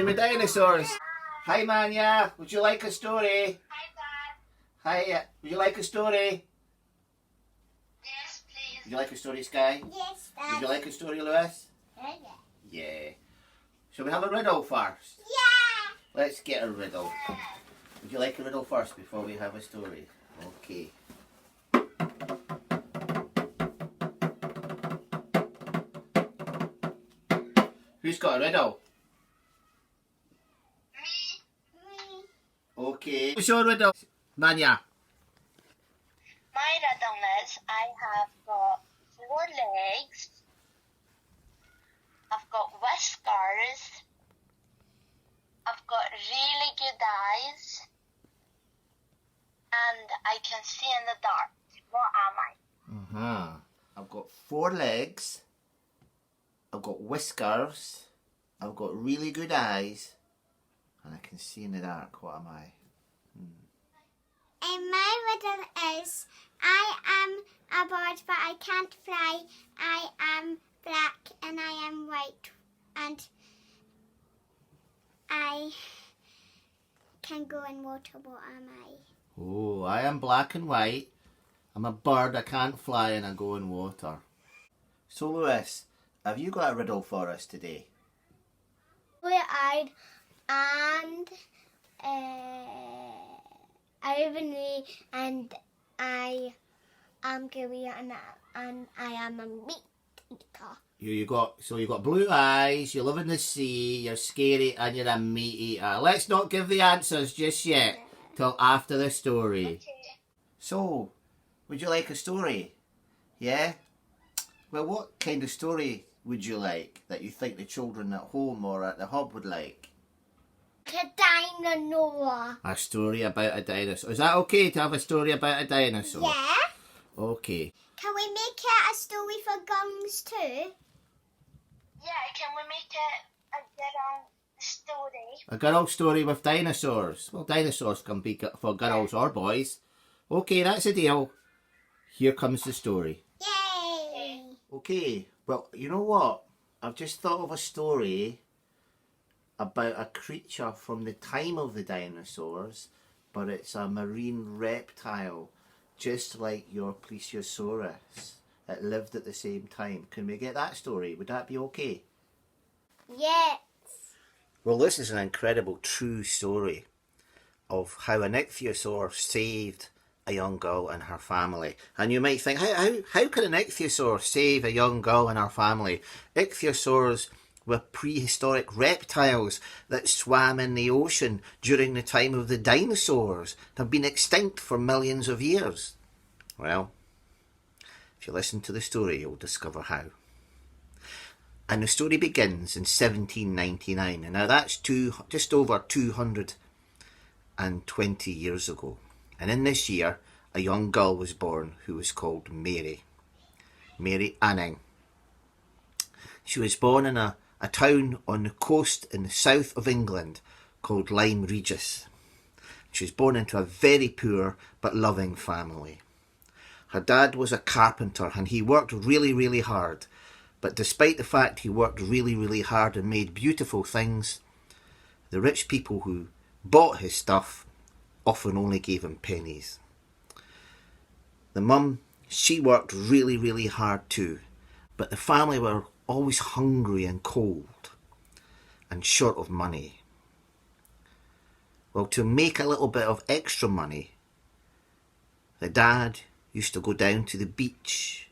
playing with dinosaurs. Hi, Manya. Would you like a story? Hi, Dad. Hi. Would you like a story? Yes, please. Would you like a story, Sky? Yes, Dad. Would you like a story, Lewis? Yeah. Yeah. Shall we have a riddle first? Yeah. Let's get a riddle. Would you like a riddle first before we have a story? Okay. Who's got a riddle? Me. Okay. What's your riddle, Manya? My riddle is I have got 4 legs. I've got whiskers. I've got really good eyes. And I can see in the dark. What am I? I've got 4 legs. I've got whiskers. I've got really good eyes. And I can see in the dark. What am I? And my riddle is, I am a bird, but I can't fly. I am black and I am white. And I can go in water. What am I? Oh, I am black and white. I'm a bird. I can't fly and I go in water. So, Lewis, have you got a riddle for us today? Blue-eyed and ivory, and I am gooey and I am a meat eater. You got blue eyes, you live in the sea, you're scary and you're a meat eater. Let's not give the answers just yet, till after the story. Okay. So, would you like a story? Yeah? Well, what kind of story would you like that you think the children at home or at the hub would like? A dinosaur. A story about a dinosaur. Is that okay to have a story about a dinosaur? Yeah. Okay. Can we make it a story for girls too? Yeah, can we make it a girl story? A girl story with dinosaurs. Well, dinosaurs can be for girls or boys. Okay, that's a deal. Here comes the story. Yay! Okay, well, you know what? I've just thought of a story about a creature from the time of the dinosaurs, but it's a marine reptile, just like your Plesiosaurus. It lived at the same time. Can we get that story? Would that be okay? Yes. Well, this is an incredible true story of how an ichthyosaur saved a young girl and her family. And you might think, how can an ichthyosaur save a young girl and her family? Ichthyosaurs were prehistoric reptiles that swam in the ocean during the time of the dinosaurs. They've been extinct for millions of years. Well, if you listen to the story, you'll discover how. And the story begins in 1799. And now that's just over 220 years ago. And in this year, a young girl was born who was called Mary. Mary Anning. She was born in a town on the coast in the south of England called Lyme Regis. She was born into a very poor but loving family. Her dad was a carpenter and he worked really, really hard. But despite the fact he worked really, really hard and made beautiful things, the rich people who bought his stuff often only gave him pennies. The mum, she worked really, really hard too, but the family were always hungry and cold and short of money. Well, to make a little bit of extra money, the dad used to go down to the beach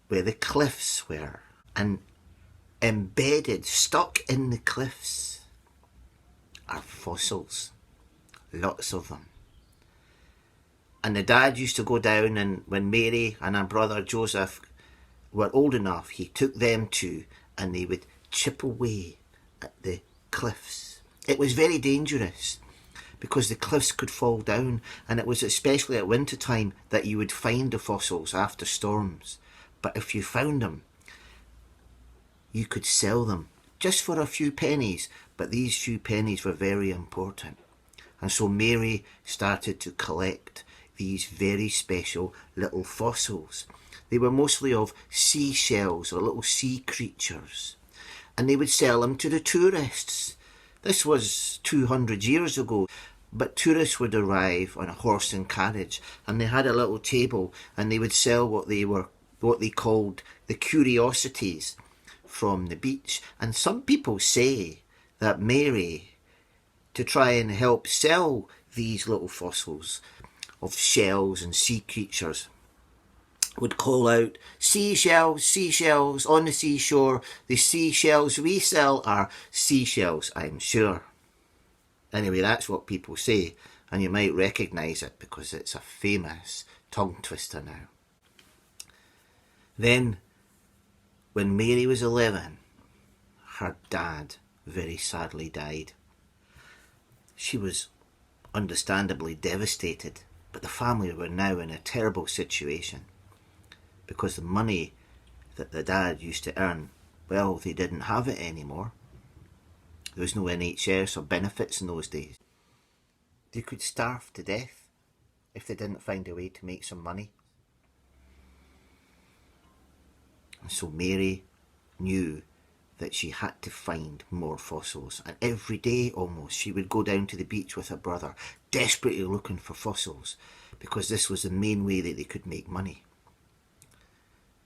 where the cliffs were, and embedded, stuck in the cliffs, are fossils. Lots of them. And the dad used to go down, and when Mary and her brother Joseph were old enough, he took them too, and they would chip away at the cliffs. It was very dangerous because the cliffs could fall down, and it was especially at winter time that you would find the fossils after storms. But if you found them, you could sell them just for a few pennies, but these few pennies were very important. And so Mary started to collect these very special little fossils. They were mostly of seashells or little sea creatures. And they would sell them to the tourists This was 200 years ago, but tourists would arrive on a horse and carriage, and they had a little table, and they would sell what they called the curiosities from the beach. And some people say that Mary, to try and help sell these little fossils of shells and sea creatures, would call out, "Seashells, seashells on the seashore. The seashells we sell are seashells, I'm sure." Anyway, that's what people say, and you might recognise it because it's a famous tongue twister now. Then, when Mary was 11, her dad very sadly died. She was understandably devastated, but the family were now in a terrible situation because the money that the dad used to earn, well, they didn't have it anymore. There was no NHS or benefits in those days. They could starve to death if they didn't find a way to make some money. And so Mary knew that she had to find more fossils, and every day almost she would go down to the beach with her brother, desperately looking for fossils, because this was the main way that they could make money.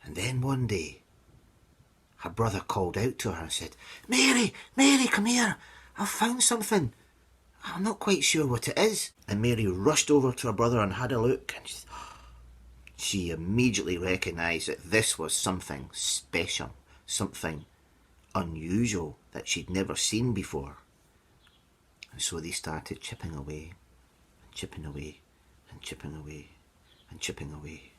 And then one day her brother called out to her and said, Mary, come here, I've found something. I'm not quite sure what it is." And Mary rushed over to her brother and had a look, and she immediately recognised that this was something special, something unusual that she'd never seen before. And so they started chipping away, and chipping away, and chipping away, and chipping away.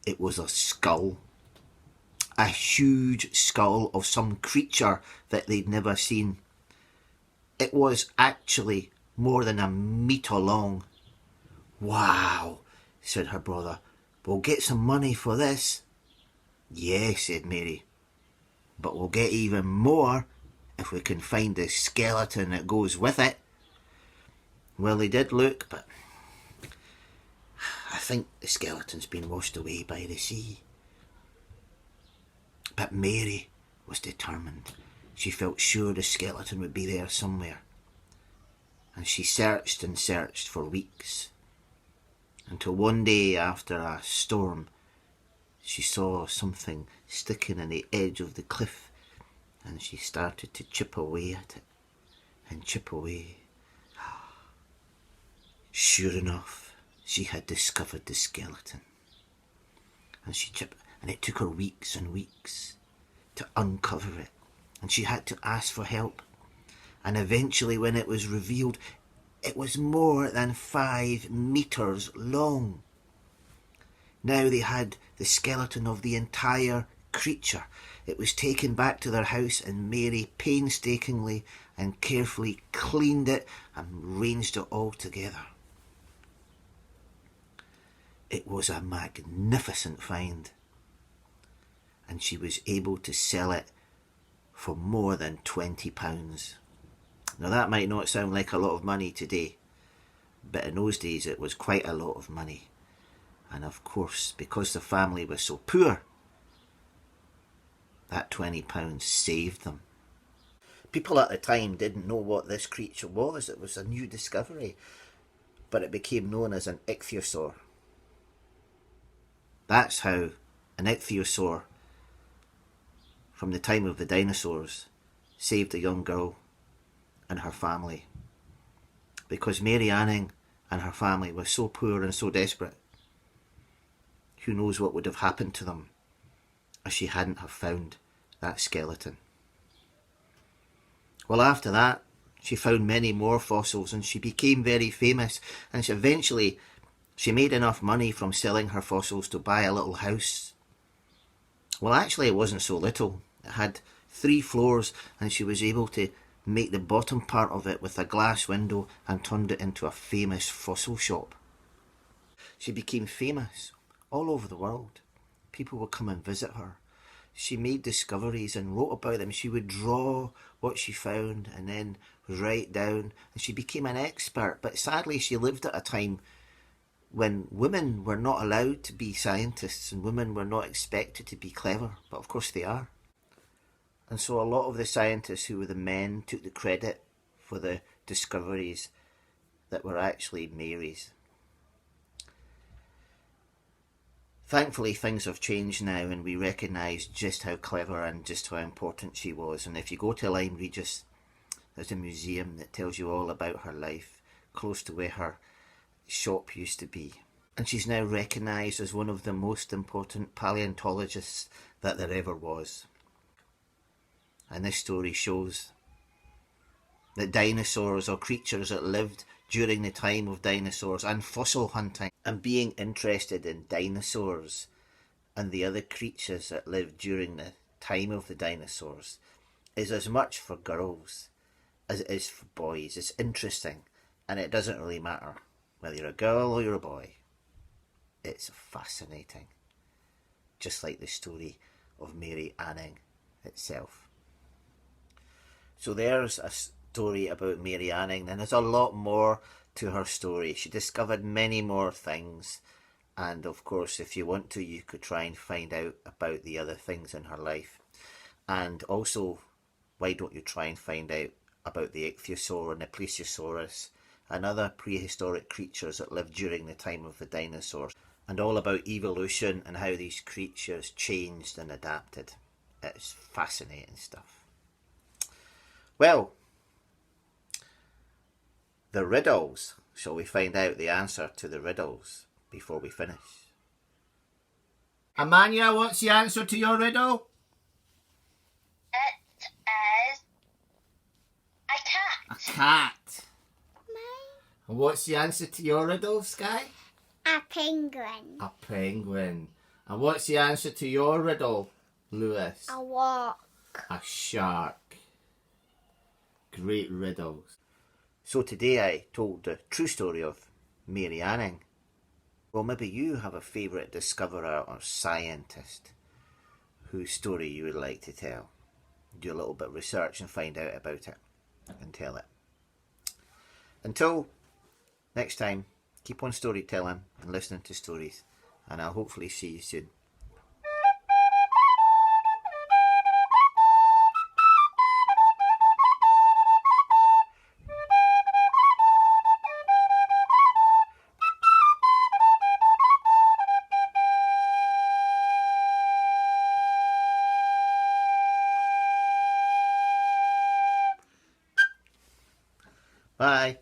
It was a skull, a huge skull of some creature that they'd never seen. It was actually more than a metre long. "Wow," said her brother, "we'll get some money for this." "Yeah," said Mary, "but we'll get even more if we can find the skeleton that goes with it." Well, they did look, but I think the skeleton's been washed away by the sea. But Mary was determined. She felt sure the skeleton would be there somewhere. And she searched and searched for weeks, until one day after a storm, she saw something sticking in the edge of the cliff, and she started to chip away at it, and chip away. Sure enough, she had discovered the skeleton. And she chipped, and it took her weeks and weeks to uncover it, and she had to ask for help. And eventually, when it was revealed, it was more than 5 metres long. Now they had the skeleton of the entire creature. It was taken back to their house, and Mary painstakingly and carefully cleaned it and arranged it all together. It was a magnificent find, and she was able to sell it for more than £20. Now that might not sound like a lot of money today, but in those days it was quite a lot of money. And of course, because the family was so poor, that £20 saved them. People at the time didn't know what this creature was. It was a new discovery, but it became known as an Ichthyosaur. That's how an Ichthyosaur from the time of the dinosaurs saved a young girl and her family, because Mary Anning and her family were so poor and so desperate. Who knows what would have happened to them if she hadn't have found that skeleton. Well, after that, she found many more fossils, and she became very famous, and eventually she made enough money from selling her fossils to buy a little house. Well, actually it wasn't so little. It had 3 floors, and she was able to make the bottom part of it with a glass window and turned it into a famous fossil shop. She became famous all over the world. People would come and visit her. She made discoveries and wrote about them. She would draw what she found and then write down, and she became an expert. But sadly, she lived at a time when women were not allowed to be scientists and women were not expected to be clever, but of course they are. And so a lot of the scientists who were the men took the credit for the discoveries that were actually Mary's. Thankfully, things have changed now, and we recognise just how clever and just how important she was. And if you go to Lyme Regis, there's a museum that tells you all about her life, close to where her shop used to be. And she's now recognised as one of the most important paleontologists that there ever was. And this story shows that dinosaurs, or creatures that lived during the time of dinosaurs, and fossil hunting, and being interested in dinosaurs and the other creatures that lived during the time of the dinosaurs, is as much for girls as it is for boys. It's interesting, and it doesn't really matter whether you're a girl or you're a boy. It's fascinating, just like the story of Mary Anning itself. So there's a story about Mary Anning, and there's a lot more to her story. She discovered many more things, and of course, if you want to, you could try and find out about the other things in her life. And also, why don't you try and find out about the Ichthyosaur and the Plesiosaurus and other prehistoric creatures that lived during the time of the dinosaurs, and all about evolution and how these creatures changed and adapted. It's fascinating stuff. Well, the riddles. Shall we find out the answer to the riddles before we finish? Amanya, what's the answer to your riddle? It is a cat. A cat. Mine. And what's the answer to your riddle, Sky? A penguin. A penguin. And what's the answer to your riddle, Lewis? A walk. A shark. Great riddles. So today I told the true story of Mary Anning. Well, maybe you have a favourite discoverer or scientist whose story you would like to tell. Do a little bit of research and find out about it and tell it. Until next time, keep on storytelling and listening to stories, and I'll hopefully see you soon. Bye.